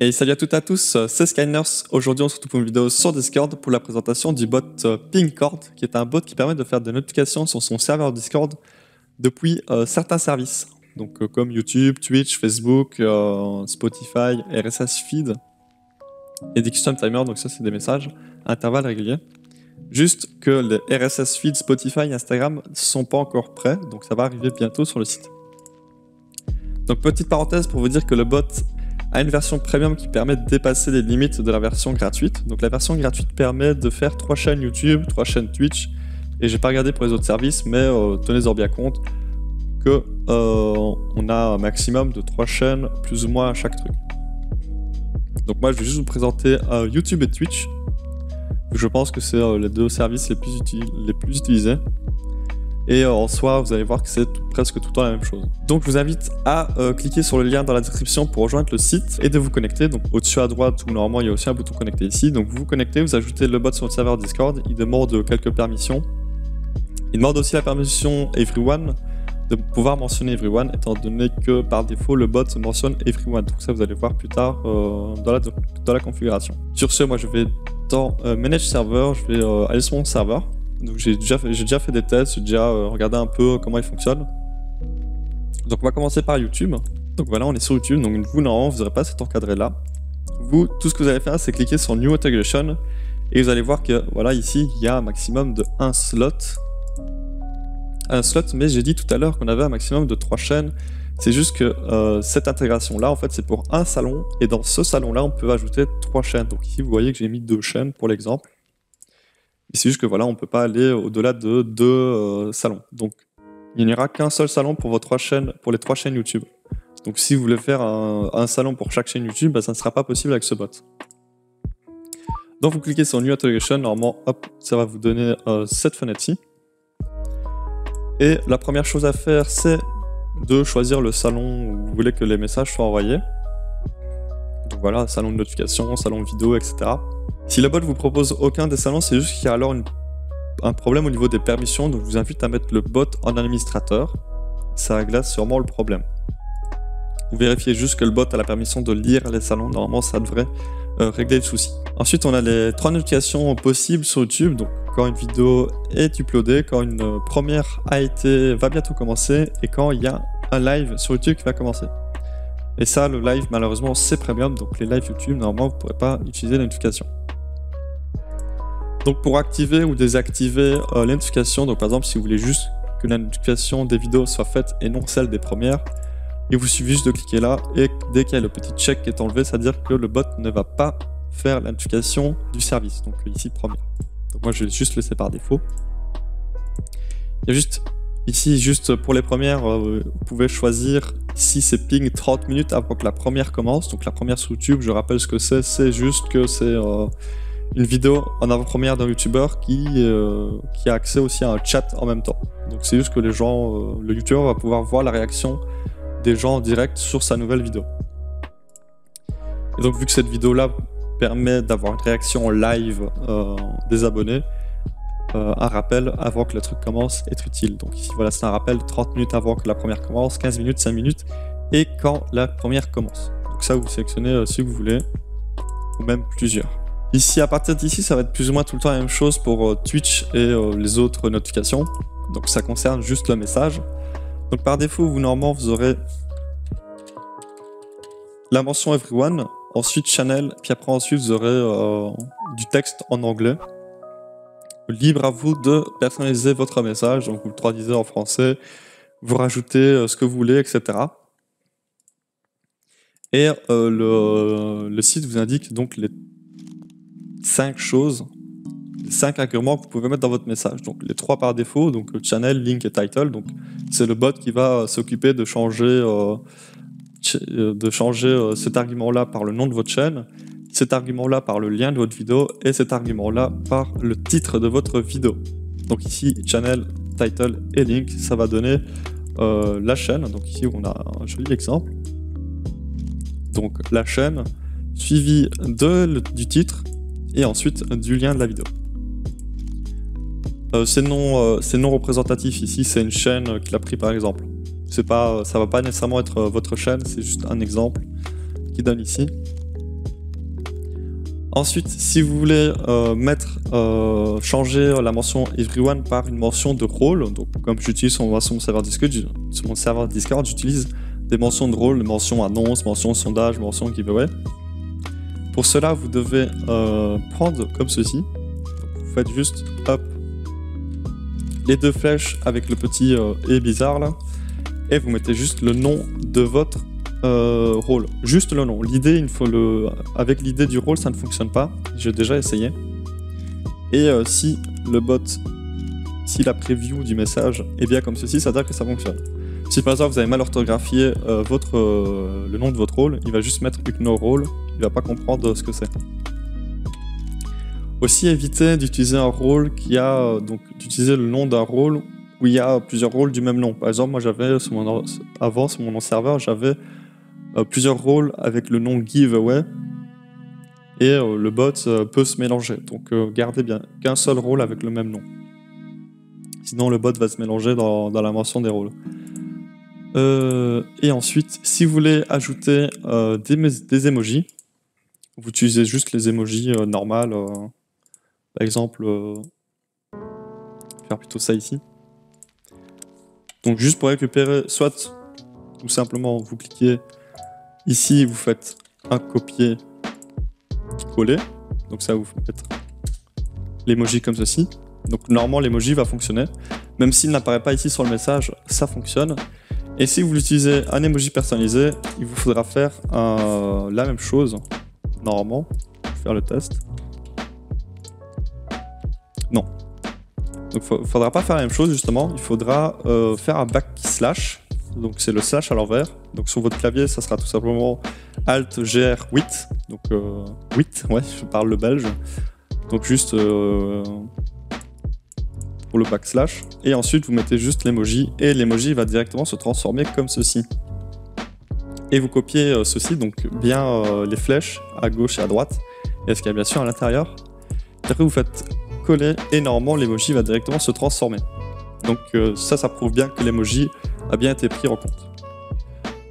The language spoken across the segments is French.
Et salut à toutes et à tous, c'est Skynurse. Aujourd'hui on se retrouve pour une vidéo sur Discord pour la présentation du bot Pingcord, qui est un bot qui permet de faire des notifications sur son serveur Discord depuis certains services. Donc comme YouTube, Twitch, Facebook, Spotify, RSS Feed et des custom timers, donc ça c'est des messages à intervalles réguliers. Juste que les RSS Feed, Spotify et Instagram ne sont pas encore prêts, donc ça va arriver bientôt sur le site. Donc petite parenthèse pour vous dire que le bot a une version premium qui permet de dépasser les limites de la version gratuite. Donc la version gratuite permet de faire 3 chaînes YouTube, 3 chaînes Twitch, et j'ai pas regardé pour les autres services, mais tenez-en bien compte que on a un maximum de 3 chaînes plus ou moins à chaque truc. Donc moi je vais juste vous présenter YouTube et Twitch. Je pense que c'est les deux services les plus utilisés. Et en soi, vous allez voir que c'est presque tout le temps la même chose. Donc je vous invite à cliquer sur le lien dans la description pour rejoindre le site et de vous connecter. Donc au-dessus à droite, où normalement il y a aussi un bouton connecter ici. Donc vous vous connectez, vous ajoutez le bot sur votre serveur Discord. Il demande quelques permissions. Il demande aussi la permission everyone, de pouvoir mentionner everyone, étant donné que par défaut le bot mentionne everyone. Donc ça vous allez voir plus tard dans la configuration. Sur ce, moi je vais dans Manage Server, je vais aller sur mon serveur. Donc j'ai déjà fait des tests, j'ai déjà regardé un peu comment il fonctionne. Donc on va commencer par YouTube. Donc voilà, on est sur YouTube, donc vous normalement vous n'aurez pas cet encadré là. Vous, tout ce que vous allez faire, c'est cliquer sur New Integration et vous allez voir que voilà, ici il y a un maximum de 1 slot. Un slot, mais j'ai dit tout à l'heure qu'on avait un maximum de 3 chaînes. C'est juste que cette intégration là, en fait, c'est pour un salon, et dans ce salon là, on peut ajouter 3 chaînes. Donc ici, vous voyez que j'ai mis 2 chaînes pour l'exemple. C'est juste que voilà, on ne peut pas aller au-delà de 2 salons. Donc, il n'y aura qu'un seul salon pour les 3 chaînes YouTube. Donc, si vous voulez faire un salon pour chaque chaîne YouTube, bah, ça ne sera pas possible avec ce bot. Donc, vous cliquez sur New Integration. Normalement, hop, ça va vous donner cette fenêtre-ci. Et la première chose à faire, c'est de choisir le salon où vous voulez que les messages soient envoyés. Donc voilà, salon de notification, salon vidéo, etc. Si le bot vous propose aucun des salons, c'est juste qu'il y a alors un problème au niveau des permissions, donc je vous invite à mettre le bot en administrateur. Ça règle sûrement le problème. Vous vérifiez juste que le bot a la permission de lire les salons, normalement ça devrait régler le souci. Ensuite on a les 3 notifications possibles sur YouTube, donc quand une vidéo est uploadée, quand une première va bientôt commencer, et quand il y a un live sur YouTube qui va commencer. Et ça, le live malheureusement c'est premium, donc les lives YouTube normalement vous ne pourrez pas utiliser la notification. Donc pour activer ou désactiver les notifications, donc par exemple si vous voulez juste que la notification des vidéos soit faite et non celle des premières, il vous suffit juste de cliquer là, et dès qu'il y a le petit check qui est enlevé, c'est-à-dire que le bot ne va pas faire la notification du service, donc ici première. Donc moi je vais juste laisser par défaut. Il y a juste ici, juste pour les premières, vous pouvez choisir si c'est ping 30 minutes avant que la première commence. Donc la première sur YouTube, je rappelle ce que c'est juste que c'est une vidéo en avant-première d'un youtubeur qui a accès aussi à un chat en même temps. Donc c'est juste que les gens, le youtubeur va pouvoir voir la réaction des gens en direct sur sa nouvelle vidéo. Et donc vu que cette vidéo là permet d'avoir une réaction live des abonnés, un rappel avant que le truc commence est utile. Donc ici voilà, c'est un rappel 30 minutes avant que la première commence, 15 minutes, 5 minutes et quand la première commence. Donc ça vous sélectionnez si vous voulez, ou même plusieurs. Ici, à partir d'ici, ça va être plus ou moins tout le temps la même chose pour Twitch et les autres notifications. Donc ça concerne juste le message. Donc par défaut, normalement, vous aurez la mention everyone, ensuite channel, puis après ensuite vous aurez du texte en anglais. Libre à vous de personnaliser votre message, donc vous le traduisez en français, vous rajoutez ce que vous voulez, etc. Et le site vous indique donc les 5 choses, les 5 incréments que vous pouvez mettre dans votre message. Donc les 3 par défaut, donc channel, link et title. Donc c'est le bot qui va s'occuper de changer cet argument-là par le nom de votre chaîne, cet argument-là par le lien de votre vidéo et cet argument-là par le titre de votre vidéo. Donc ici channel, title et link, ça va donner la chaîne. Donc ici on a un joli exemple. Donc la chaîne suivie du titre et ensuite du lien de la vidéo. C'est non représentatif ici, c'est une chaîne qu'il a pris par exemple. Ça va pas nécessairement être votre chaîne, c'est juste un exemple qui donne ici. Ensuite, si vous voulez changer la mention everyone par une mention de rôle, donc comme j'utilise sur mon serveur Discord, j'utilise des mentions de rôle, mentions annonce, mentions sondage, mentions giveaway. Pour cela, vous devez prendre comme ceci. Donc, vous faites juste hop, les deux flèches avec le petit et bizarre là, et vous mettez juste le nom de votre rôle, juste le nom. L'idée, avec l'idée du rôle, ça ne fonctionne pas. J'ai déjà essayé. Et si le bot, si la preview du message est bien comme ceci, ça veut dire que ça fonctionne. Si par exemple vous avez mal orthographié le nom de votre rôle, il va juste mettre ignore role, il va pas comprendre ce que c'est. Aussi évitez d'utiliser un rôle qui a d'utiliser le nom d'un rôle où il y a plusieurs rôles du même nom. Par exemple, moi j'avais sur mon serveur, j'avais plusieurs rôles avec le nom giveaway et le bot peut se mélanger. Donc gardez bien qu'un seul rôle avec le même nom. Sinon le bot va se mélanger dans la mention des rôles. Et ensuite, si vous voulez ajouter des emojis, vous utilisez juste les emojis normales. Par exemple, je vais faire plutôt ça ici. Donc juste pour récupérer, soit tout simplement vous cliquez ici, vous faites un copier-coller. Donc ça vous fait l'emoji comme ceci. Donc normalement l'emoji va fonctionner. Même s'il n'apparaît pas ici sur le message, ça fonctionne. Et si vous utilisez un emoji personnalisé, il vous faudra faire la même chose. Normalement, je vais faire le test. Non. Donc il ne faudra pas faire la même chose justement. Il faudra faire un backslash. Donc c'est le slash à l'envers. Donc sur votre clavier, ça sera tout simplement Alt GR 8. Donc 8, ouais, je parle le belge. Donc juste pour le backslash. Et ensuite vous mettez juste l'emoji et l'emoji va directement se transformer comme ceci. Et vous copiez ceci, donc bien les flèches à gauche et à droite. Et ce qu'il y a bien sûr à l'intérieur. Après vous faites coller et normalement l'emoji va directement se transformer. Donc ça prouve bien que l'emoji a bien été pris en compte.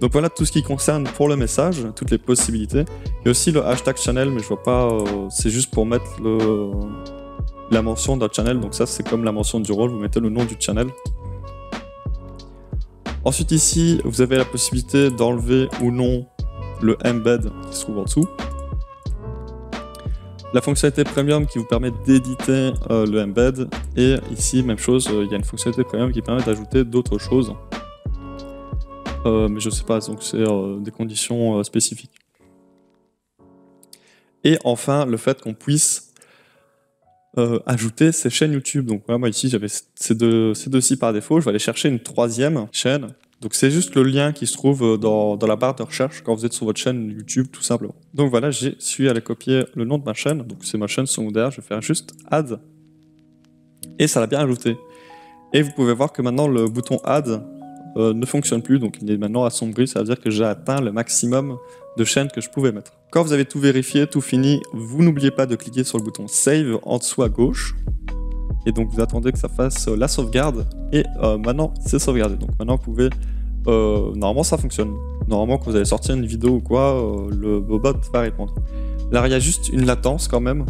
Donc voilà tout ce qui concerne pour le message, toutes les possibilités. Il y a aussi le hashtag channel, mais je vois pas, c'est juste pour mettre la mention d'un channel. Donc ça c'est comme la mention du rôle, vous mettez le nom du channel. Ensuite ici, vous avez la possibilité d'enlever ou non le embed qui se trouve en dessous. La fonctionnalité premium qui vous permet d'éditer le embed. Et ici, même chose, il y a une fonctionnalité premium qui permet d'ajouter d'autres choses. Mais je sais pas, donc c'est des conditions spécifiques. Et enfin, le fait qu'on puisse ajouter ces chaînes YouTube. Donc voilà, moi ici, j'avais ces deux-ci par défaut. Je vais aller chercher une troisième chaîne. Donc c'est juste le lien qui se trouve dans la barre de recherche quand vous êtes sur votre chaîne YouTube, tout simplement. Donc voilà, j'ai su aller copier le nom de ma chaîne. Donc c'est ma chaîne secondaire. Je vais faire juste Add. Et ça l'a bien ajouté. Et vous pouvez voir que maintenant, le bouton Add ne fonctionne plus, donc il est maintenant assombri, ça veut dire que j'ai atteint le maximum de chaînes que je pouvais mettre. Quand vous avez tout vérifié, tout fini, vous n'oubliez pas de cliquer sur le bouton Save en dessous à gauche, et donc vous attendez que ça fasse la sauvegarde, et maintenant c'est sauvegardé, donc maintenant vous pouvez, normalement ça fonctionne, normalement quand vous allez sortir une vidéo ou quoi, le bot va répondre. Là il y a juste une latence quand même,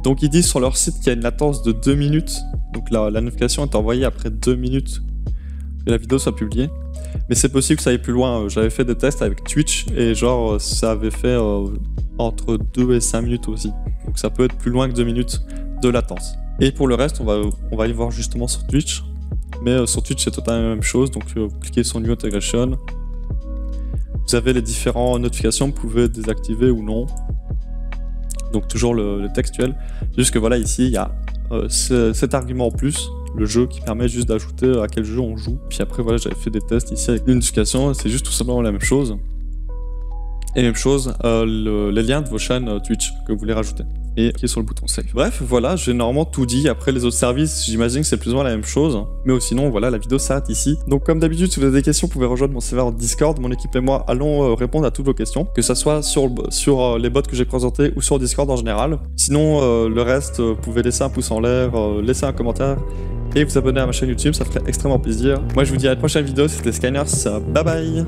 donc ils disent sur leur site qu'il y a une latence de 2 minutes, donc la notification est envoyée après 2 minutes, que la vidéo soit publiée, mais c'est possible que ça aille plus loin. J'avais fait des tests avec Twitch et genre ça avait fait entre 2 et 5 minutes aussi, donc ça peut être plus loin que 2 minutes de latence. Et pour le reste, on va aller voir justement sur Twitch, mais sur Twitch c'est totalement la même chose, donc vous cliquez sur New Integration, vous avez les différentes notifications, vous pouvez désactiver ou non, donc toujours le textuel, juste que voilà ici il y a cet argument en plus, le jeu qui permet juste d'ajouter à quel jeu on joue. Puis après voilà, j'avais fait des tests ici avec l'unification, c'est juste tout simplement la même chose. Et même chose, les liens de vos chaînes Twitch que vous voulez rajouter. Et cliquez sur le bouton Save. Bref, voilà, j'ai normalement tout dit. Après les autres services, j'imagine que c'est plus ou moins la même chose. Mais sinon, voilà, la vidéo s'arrête ici. Donc comme d'habitude, si vous avez des questions, vous pouvez rejoindre mon serveur Discord. Mon équipe et moi allons répondre à toutes vos questions. Que ça soit sur les bots que j'ai présentés ou sur Discord en général. Sinon, le reste, vous pouvez laisser un pouce en l'air, laisser un commentaire. Et vous abonner à ma chaîne YouTube, ça ferait extrêmement plaisir. Moi je vous dis à la prochaine vidéo, c'était Skyners, bye bye.